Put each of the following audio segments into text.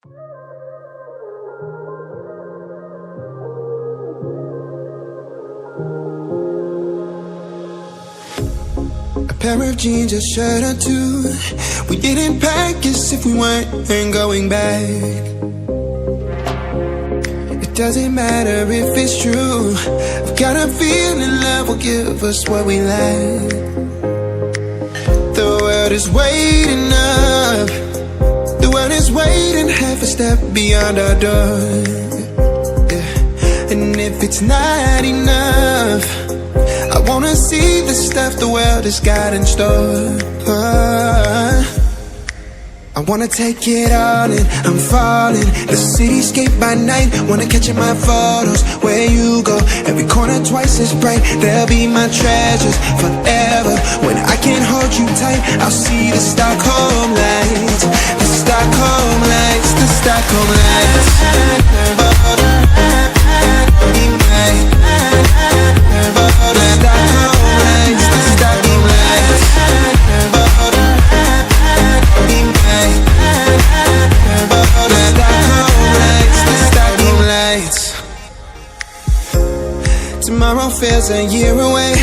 A pair of jeans, a shirt or two. We didn't pack as if we weren't going back. It doesn't matter if it's true. I've got a feeling love will give us what we lack. The world is waiting up. The world is waiting half a step beyond our door. Yeah. And if it's not enough, I wanna see the stuff the world has got in store. I wanna take it all in, I'm falling. The cityscape by night, wanna catch in my photos. Where you go, every corner twice as bright. They'll be my treasures forever. When I can't hold you tight, I'll see the Stockholm lights. The Stockholm lights, the Stockholm lights. Tomorrow feels a year away,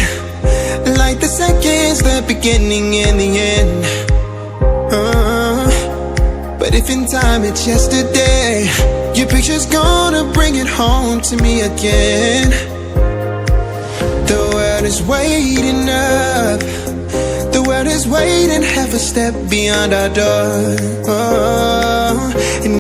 like the seconds, the beginning and the end. But if in time it's yesterday, your picture's gonna bring it home to me again. The world is waiting up. The world is waiting half a step beyond our door.